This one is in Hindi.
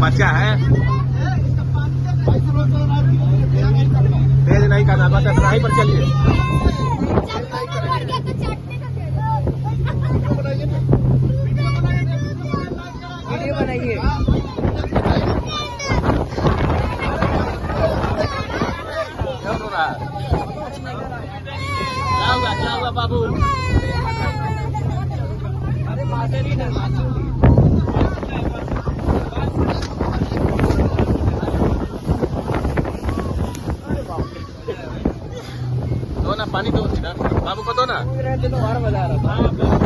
बच्चा है, तेज नहीं करना, बस राही पर चलिए। वीडियो बनाइए। क्या हुआ बाबू? दो ना पानी, दो बाबू को दो ना। और बजा रहा था।